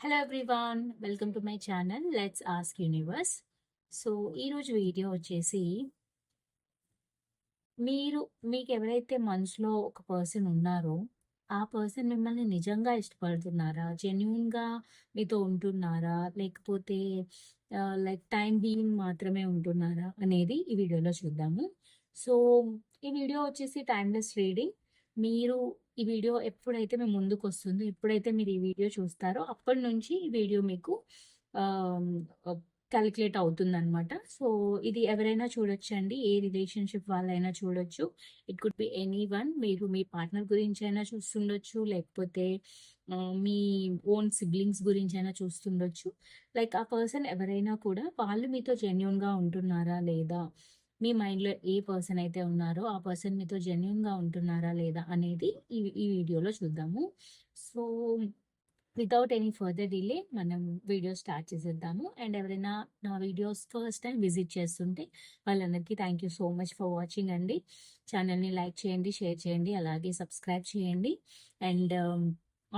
Hello everyone, welcome to my channel let's ask universe. So ఈరోజు video వచ్చేసి మీరు మీకు ఎవరైతే మనసులో ఒక పర్సన్ ఉన్నారో ఆ పర్సన్ మిమ్మల్ని నిజంగా ఇష్టపడుతున్నారా, జెన్యున్గా మీతో ఉంటున్నారా, లేకపోతే లైక్ టైం బీయింగ్ మాత్రమే ఉంటున్నారా అనేది ఈ వీడియోలో చూద్దాము. సో ఈ వీడియో వచ్చేసి టైమ్లెస్ రీడింగ్. మీరు ఈ వీడియో ఎప్పుడైతే మీ ముందుకు వస్తుందో, ఎప్పుడైతే మీరు ఈ వీడియో చూస్తారో అప్పటి నుంచి ఈ వీడియో మీకు క్యాలిక్యులేట్ అవుతుందనమాట. సో ఇది ఎవరైనా చూడొచ్చండి, ఏ రిలేషన్షిప్ వాళ్ళైనా చూడొచ్చు. It could be any one. మీరు మీ పార్ట్నర్ గురించి అయినా చూస్తుండొచ్చు, లేకపోతే మీ ఓన్ సిబ్లింగ్స్ గురించి అయినా చూస్తుండొచ్చు. లైక్ ఆ పర్సన్ ఎవరైనా కూడా వాళ్ళు మీతో జెన్యున్గా ఉంటున్నారా లేదా, మీ మైండ్లో ఏ పర్సన్ అయితే ఉన్నారో ఆ పర్సన్ మీతో జెన్యున్గా ఉంటున్నారా లేదా అనేది ఈ వీడియోలో చూద్దాము. So without any further delay మనం వీడియో స్టార్ట్ చేసేద్దాము. అండ్ ఎవరైనా నా వీడియోస్ ఫస్ట్ టైం విజిట్ చేస్తుంటే వాళ్ళందరికీ thank you so much for watching అండి. ఛానల్ని లైక్ చేయండి, షేర్ చేయండి, అలాగే సబ్స్క్రైబ్ చేయండి. అండ్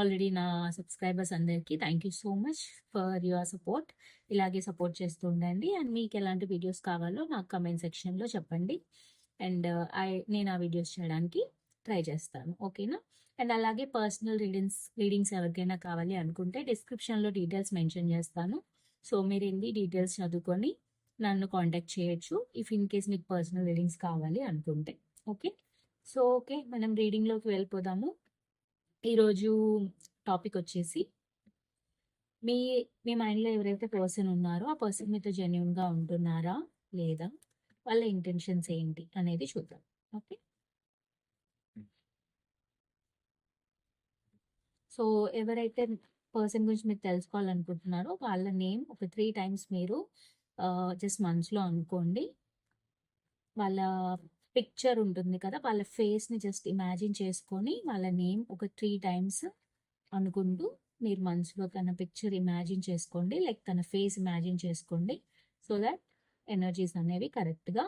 ఆల్రెడీ నా సబ్స్క్రైబర్స్ అందరికీ thank you so much for your support. ఇలాగే సపోర్ట్ చేస్తూ ఉండండి. అండ్ మీకు ఎలాంటి వీడియోస్ కావాలో నాకు కమెంట్ సెక్షన్లో చెప్పండి. అండ్ నేను ఆ వీడియోస్ చేయడానికి ట్రై చేస్తాను, ఓకేనా? అండ్ అలాగే పర్సనల్ రీడింగ్స్ ఎవరికైనా కావాలి అనుకుంటే డిస్క్రిప్షన్లో డీటెయిల్స్ మెన్షన్ చేస్తాను. సో మీరు ఏంటి డీటెయిల్స్ చదువుకొని నన్ను కాంటాక్ట్ చేయొచ్చు ఇఫ్ ఇన్ కేస్ మీకు పర్సనల్ రీడింగ్స్ కావాలి అనుకుంటే. ఓకే, సో ఓకే, మనం రీడింగ్లోకి వెళ్ళిపోదాము. ఈరోజు టాపిక్ వచ్చేసి మీ మీ మైండ్లో ఎవరైతే పర్సన్ ఉన్నారో ఆ పర్సన్ మీతో జెన్యున్గా ఉంటున్నారా లేదా, వాళ్ళ ఇంటెన్షన్స్ ఏంటి అనేది చూద్దాం. ఓకే, సో ఎవరైతే పర్సన్ గురించి మీరు తెలుసుకోవాలనుకుంటున్నారో వాళ్ళ నేమ్ ఒక 3 టైమ్స్ మీరు జస్ట్ మనసులో అనుకోండి. వాళ్ళ పిక్చర్ ఉంటుంది కదా, వాళ్ళ ఫేస్ని జస్ట్ ఇమాజిన్ చేసుకొని వాళ్ళ నేమ్ ఒక 3 టైమ్స్ అనుకుంటూ మీరు మనసులో తన పిక్చర్ ఇమాజిన్ చేసుకోండి, లైక్ తన ఫేస్ ఇమాజిన్ చేసుకోండి. సో దట్ ఎనర్జీస్ అనేవి కరెక్ట్గా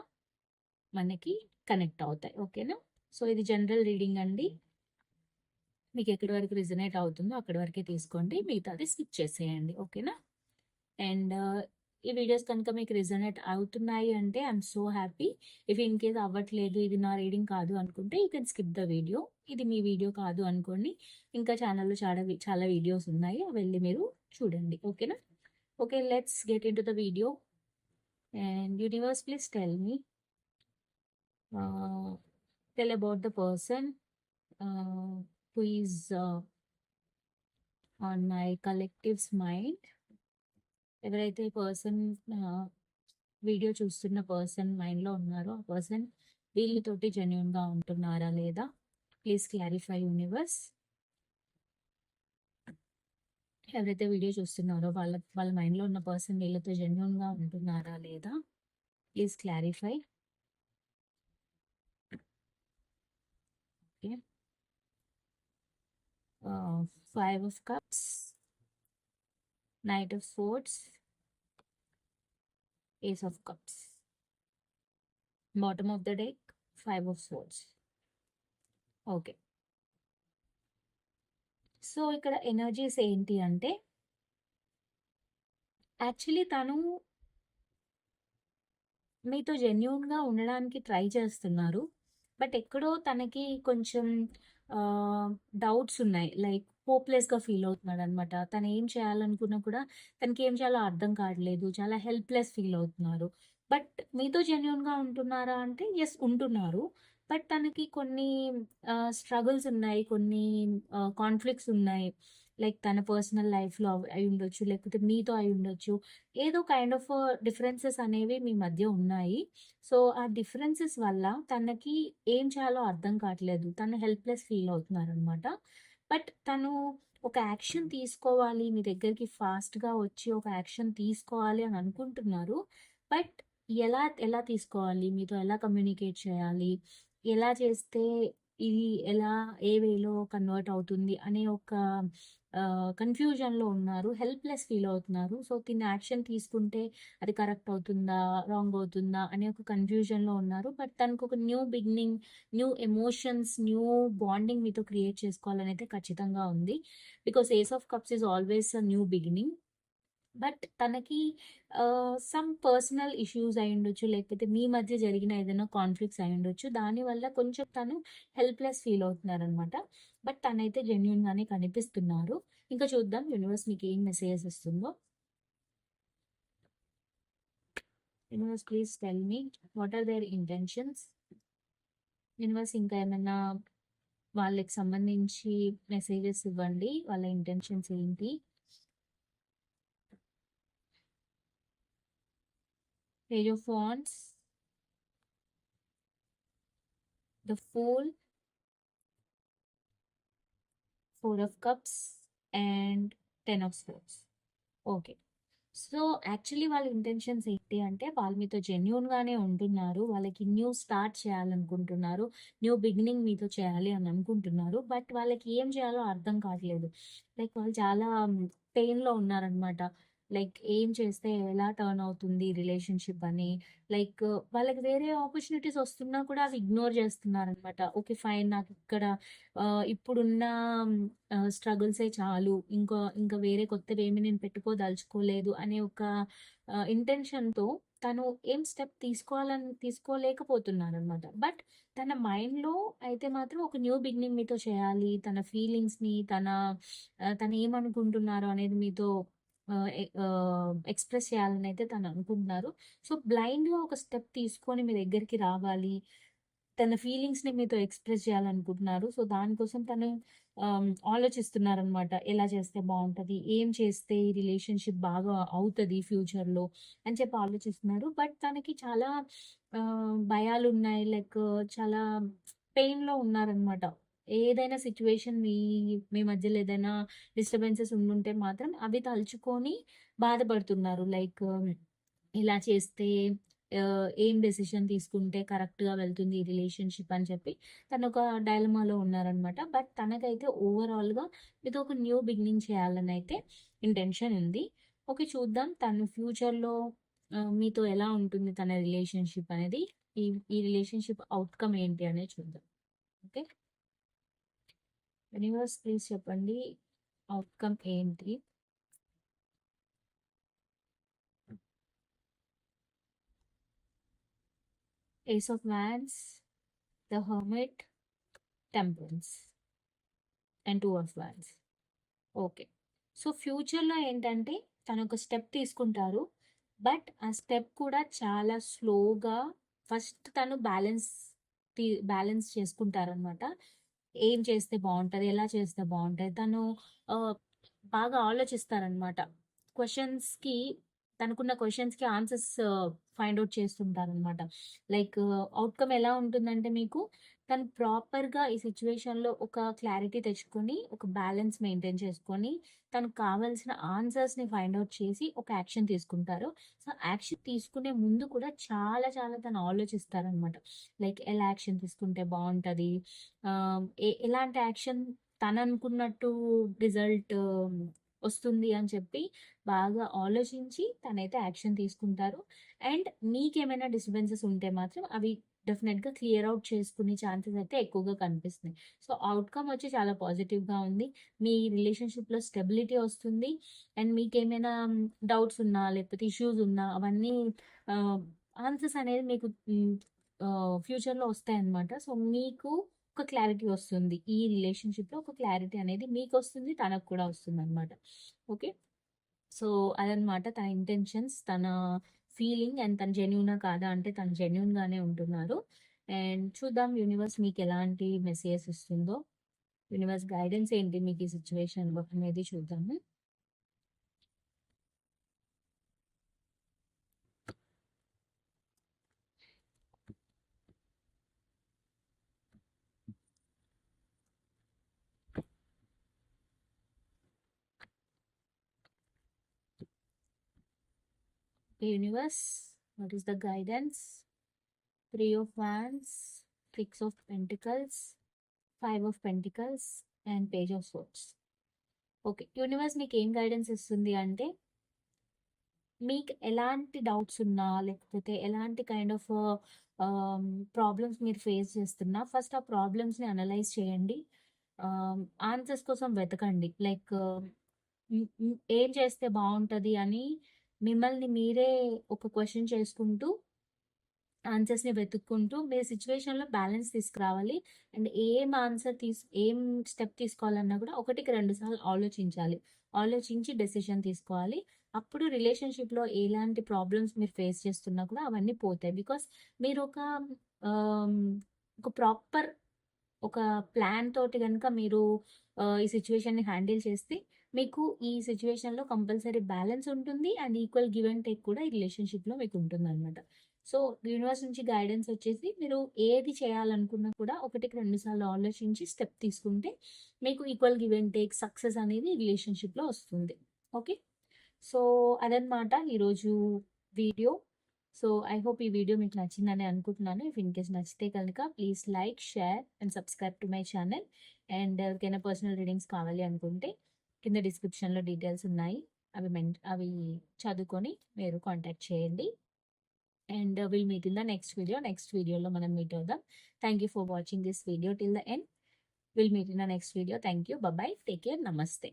మనకి కనెక్ట్ అవుతాయి, ఓకేనా? సో ఇది జనరల్ రీడింగ్ అండి. మీకు ఎక్కడి వరకు రిజనేట్ అవుతుందో అక్కడి వరకే తీసుకోండి, మిగతాది స్కిప్ చేసేయండి, ఓకేనా? అండ్ ఈ వీడియోస్ కనుక మీకు రిజనేట్ అవుతున్నాయి అంటే I'm so happy. If in case అవ్వట్లేదు, ఇది నా రీడింగ్ కాదు అనుకుంటే you can skip the video. ఇది మీ వీడియో కాదు అనుకోండి, ఇంకా ఛానల్లో చాలా వీడియోస్ ఉన్నాయి, వెళ్ళి మీరు చూడండి, ఓకేనా? Okay, let's get in to the video. And universe please tell me, tell about the person who is on my collective's mind. ఎవరైతే పర్సన్ వీడియో చూస్తున్న పర్సన్ మైండ్లో ఉన్నారో ఆ పర్సన్ వీళ్ళతోటి జెన్యున్గా ఉంటున్నారా లేదా, ప్లీజ్ క్లారిఫై యూనివర్స్. ఎవరైతే వీడియో చూస్తున్నారో వాళ్ళ మైండ్లో ఉన్న పర్సన్ వీళ్ళతో జెన్యున్గా ఉంటున్నారా లేదా, please clarify. Okay, 5 of cups, Knight of Swords, Ace of Cups. Bottom of the deck, 5 of Swords. Okay, so ఇక్కడ ఎనర్జీస్ ఏంటి అంటే యాక్చువల్లీ తను మీతో జెన్యూన్గా ఉండడానికి ట్రై చేస్తున్నారు, బట్ ఎక్కడో తనకి కొంచెం డౌట్స్ ఉన్నాయి, లైక్ హోప్లెస్గా ఫీల్ అవుతున్నాడు అనమాట. తను ఏం చేయాలనుకున్నా కూడా తనకి ఏం చేయాలో అర్థం కావట్లేదు, చాలా హెల్ప్లెస్ ఫీల్ అవుతున్నారు. బట్ మీతో జెన్యూన్గా ఉంటున్నారా అంటే ఎస్ ఉంటున్నారు, బట్ తనకి కొన్ని స్ట్రగుల్స్ ఉన్నాయి, కొన్ని కాన్ఫ్లిక్ట్స్ ఉన్నాయి. లైక్ తన పర్సనల్ లైఫ్లో అయి ఉండొచ్చు, లేకపోతే మీతో అయి ఉండొచ్చు. ఏదో కైండ్ ఆఫ్ డిఫరెన్సెస్ అనేవి మీ మధ్య ఉన్నాయి. సో ఆ డిఫరెన్సెస్ వల్ల తనకి ఏం చేయాలో అర్థం కావట్లేదు, తను హెల్ప్లెస్ ఫీల్ అవుతున్నారనమాట. బట్ తను ఒక యాక్షన్ తీసుకోవాలి, మీ దగ్గరికి ఫాస్ట్గా వచ్చి ఒక యాక్షన్ తీసుకోవాలి అని అనుకుంటున్నారు. బట్ ఎలా ఎలా తీసుకోవాలి, మీతో ఎలా కమ్యూనికేట్ చేయాలి, ఎలా చేస్తే ఇది ఎలా ఏ వేలో కన్వర్ట్ అవుతుంది అనే ఒక కన్‌ఫ్యూజన్‌లో ఉన్నారు. హెల్ప్‌లెస్ ఫీల్ అవుతున్నారు. సో, తిను యాక్షన్ తీసుకుంటే అది కరెక్ట్ అవుతుందా? రాంగ్ అవుతుందా? అనే ఒక కన్‌ఫ్యూజన్‌లో ఉన్నారు. బట్ తనకొక new beginning, new emotions, new bonding మీతో క్రియేట్ చేసుకోవాలనైతే ఖచ్చితంగా ఉంది. Because ace of cups is always a new beginning. But తనకి సమ్ పర్సనల్ ఇష్యూస్ అయ్యుండొచ్చు. లేకపోతే మీ మధ్య జరిగిన ఏదైనా కాన్‌ఫ్లిక్ట్స్ అయ్యుండొచ్చు. దానివల్ల కొంచెం తను హెల్ప్‌లెస్ ఫీల్ అవుతున్నారనమాట. బట్ తనైతే జెన్యూన్‌గానే కనిపిస్తున్నారు. ఇంకా చూద్దాం యూనివర్స్ మీకేం మెసేజెస్ ఇస్తుందో. Universe please tell me what are their intentions? Universe ఇంకా ఏమైనా వాళ్ళకి సంబంధించి మెసేజెస్ ఇవ్వండి. వాళ్ళ ఇంటెన్షన్స్ ఏంటి? Page of wands, the fool, 4 of cups and 10 of swords. Okay. So, actually వాళ్ళ ఇంటెన్షన్స్ ఏంటి అంటే, వాళ్ళు మీతో జెన్యూన్‌గానే ఉంటున్నారు. వాళ్ళకి న్యూ స్టార్ట్ చేయాలనుకుంటున్నారు. న్యూ బిగినింగ్ మీతో చేయాలి అని అనుకుంటున్నారు. బట్ వాళ్ళకి ఏం చేయాలో అర్థం కావట్లేదు. లైక్ వాళ్ళు చాలా పెయిన్‌లో ఉన్నారనమాట. లైక్ ఏం చేస్తే ఎలా టర్న్ అవుతుంది రిలేషన్‌షిప్ అని. లైక్ వాళ్ళకి వేరే ఆపర్చునిటీస్ వస్తున్నా కూడా అవి ఇగ్నోర్ చేస్తున్నారనమాట. ఓకే. ఫైన్ నాకిక్కడ ఇప్పుడున్న స్ట్రగుల్సే చాలు. ఇంకా వేరే కొత్తవేమి నేను పెట్టుకోదలుచుకోలేదు అనే ఒక ఇంటెన్షన్‌తో తను ఏం స్టెప్ తీసుకోలేకపోతున్నారనమాట. బట్ తన మైండ్‌లో అయితే మాత్రం ఒక న్యూ బిగినింగ్ మీతో చేయాలి. తన ఫీలింగ్స్‌ని తనేమనుకుంటున్నారో అనేది మీతో ఎక్స్‌ప్రెస్ చేయాలనైతే తను అనుకుంటున్నారు. సో, బ్లైండ్‌గా ఒక స్టెప్ తీసుకొని మీ దగ్గరికి రావాలి. తన ఫీలింగ్స్‌ని మీతో ఎక్స్‌ప్రెస్ చేయాలనుకుంటున్నారు. సో, దానికోసం తను ఆలోచిస్తున్నారనమాట. ఎలా చేస్తే బావుంటది? ఏం చేస్తే ఈ రిలేషన్‌షిప్ బాగా అవుతది ఫ్యూచర్‌లో అని చెప్పి ఆలోచిస్తున్నారు. బట్ తనకి చాలా భయాలున్నాయి. లైక్ చాలా పెయిన్‌లో ఉన్నారనమాట. ఏదైనా సిట్యుయేషన్ మీ మధ్యలో ఏదైనా డిస్టర్బెన్సెస్ ఉండుంటే మాత్రం అవి తలుచుకొని బాధపడుతున్నారు. లైక్ ఇలా చేస్తే ఏం డెసిషన్ తీసుకుంటే కరెక్ట్‌గా వెళ్తుంది ఈ రిలేషన్‌షిప్ అని చెప్పి తనొక డైలమాలో ఉన్నారనమాట. బట్ తనకైతే ఓవరాల్‌గా మీతో ఒక న్యూ బిగినింగ్ చేయాలనైతే ఇంటెన్షన్ ఉంది. ఓకే. చూద్దాం తను ఫ్యూచర్‌లో మీతో ఎలా ఉంటుంది తన రిలేషన్‌షిప్ అనేది. ఈ ఈ రిలేషన్‌షిప్ ఔట్‌కమ్ ఏంటి అనేది చూద్దాం. ఓకే. యూనివర్స్ ప్లీజ్ చెప్పండి ఔట్‌కమ్ ఏంటి? Ace of wands, the hermit, temperance and 2 of wands. Okay. So, ఫ్యూచర్‌లో ఏంటంటే తనొక స్టెప్ తీసుకుంటారు. బట్ ఆ స్టెప్ కూడా చాలా స్లోగా ఫస్ట్ తను బ్యాలెన్స్ చేసుకుంటారనమాట. ఏం చేస్తే బావుంటది? ఎలా చేస్తే బావుంటది? తను ఆహ్, బాగా ఆలోచిస్తారనమాట. క్వెషన్స్‌కి తనకున్న క్వెషన్స్‌కి ఆన్సర్స్ ఫైండ్ ఔట్ చేస్తుంటారనమాట. లైక్ ఔట్‌కమ్ ఎలా ఉంటుందంటే మీకు తను ప్రాపర్‌గా ఈ సిట్యుయేషన్‌లో ఒక క్లారిటీ తెచ్చుకొని, ఒక బ్యాలెన్స్ మెయింటైన్ చేసుకొని, తనకు కావాల్సిన ఆన్సర్స్‌ని ఫైండ్ ఔట్ చేసి ఒక యాక్షన్ తీసుకుంటారు. సో, యాక్షన్ తీసుకునే ముందు కూడా చాలా చాలా తను ఆలోచిస్తారనమాట. లైక్ ఎలా యాక్షన్ తీసుకుంటే బావుంటది? ఎలాంటి యాక్షన్ తననుకున్నట్టు రిజల్ట్ వస్తుంది అని చెప్పి బాగా ఆలోచించి తనైతే యాక్షన్ తీసుకుంటారు. అండ్ మీకేమైనా డిస్టర్బెన్సెస్ ఉంటే మాత్రం అవి డెఫినెట్‌గా క్లియర్ ఔట్ చేసుకునే ఛాన్సెస్ అయితే ఎక్కువగా కనిపిస్తున్నాయి. సో, ఔట్‌కమ్ వచ్చి చాలా పాజిటివ్‌గా ఉంది. మీ రిలేషన్‌షిప్‌లో స్టెబిలిటీ వస్తుంది. అండ్ మీకేమైనా డౌట్స్ ఉన్నా, లేకపోతే ఇష్యూస్ ఉన్నా అవన్నీ ఆహ్, ఆన్సర్స్ అనేది మీకు ఫ్యూచర్‌లో వస్తాయన్నమాట. సో, మీకు ఒక క్లారిటీ వస్తుంది. ఈ రిలేషన్‌షిప్‌లో ఒక క్లారిటీ అనేది మీకొస్తుంది. తనకు కూడా వస్తుందన్నమాట. ఓకే. సో, అదనమాట తన ఇంటెన్షన్స్, తన ఫీలింగ్ అండ్ తను జెన్యూనా కాదా అంటే తను జెన్యూన్‌గానే ఉంటున్నారు. అండ్ చూద్దాం యూనివర్స్ మీకెలాంటి మెసేజెస్ ఇస్తుందో. యూనివర్స్ గైడెన్స్ ఏంటి మీకు ఈ సిట్యుయేషన్‌లో అనేది చూద్దాము. Universe, what is the guidance? 3 of Wands, 6 of Pentacles, 5 of Pentacles, and Page of Swords. Okay. Universe మీకేం గైడెన్స్ ఇస్తుంది అంటే, మీకు ఎలాంటి డౌట్స్ ఉన్నా, లేకపోతే ఎలాంటి కైండ్ ఆఫ్ ప్రాబ్లమ్స్ మీరు ఫేస్ చేస్తున్నా, ఫస్ట్ ఆ ప్రాబ్లమ్స్‌ని అనలైజ్ చేయండి. ఆన్సర్స్ కోసం వెతకండి. లైక్ ఏం చేస్తే బావుంటది అని మిమ్మల్ని మీరే ఒక క్వెషన్ చేసుకుంటూ ఆన్సర్స్‌ని వెతుక్కుంటూ మీ సిట్యుయేషన్‌లో బ్యాలెన్స్ తీసుకురావాలి. అండ్ ఏం స్టెప్ తీసుకోవాలన్నా కూడా ఒకటికి 2 సార్లు ఆలోచించాలి. ఆలోచించి డెసిషన్ తీసుకోవాలి. అప్పుడు రిలేషన్‌షిప్‌లో ఎలాంటి ప్రాబ్లమ్స్ మీరు ఫేస్ చేస్తున్నా కూడా అవన్నీ పోతాయి. బికాస్ మీరొక ఆహ్, ఒక ప్రాపర్ ఒక ప్లాన్ తోటి గనుక మీరు ఈ సిట్యుయేషన్‌ని హ్యాండిల్ చేస్తే మీకు ఈ సిట్యుయేషన్‌లో కంపల్సరీ బ్యాలెన్స్ ఉంటుంది. And equal give and take కూడా ఈ రిలేషన్‌షిప్‌లో మీకుంటుందనమాట. సో, యూనివర్స్ నుంచి గైడెన్స్ వచ్చేసి మీరు ఏది చేయాలనుకున్నా కూడా ఒకటికి 2 సార్లు ఆలోచించి స్టెప్ తీసుకుంటే మీకు equal give and take success అనేది రిలేషన్‌షిప్‌లో వస్తుంది. ఓకే. సో, అదనమాట ఈరోజు వీడియో. సో, ఐ హోప్ ఈ వీడియో మీకు నచ్చిందని అనుకుంటున్నాను. ఇఫ్ ఇన్ కేస్ నచ్చితే కనుక please like, share and subscribe to my channel. And ఎవరికైనా పర్సనల్ రీడింగ్స్ కావాలి అనుకుంటే కింద డిస్క్రిప్షన్‌లో డీటెయిల్స్ ఉన్నాయి. అవి చదువుకొని మీరు కాంటాక్ట్ చేయండి. And will meet in the next video. Next వీడియోలో మనం మీట్ అవుదాం. Thank you for watching this video till the end. Will meet in the next video. Thank you. By. Take care. నమస్తే.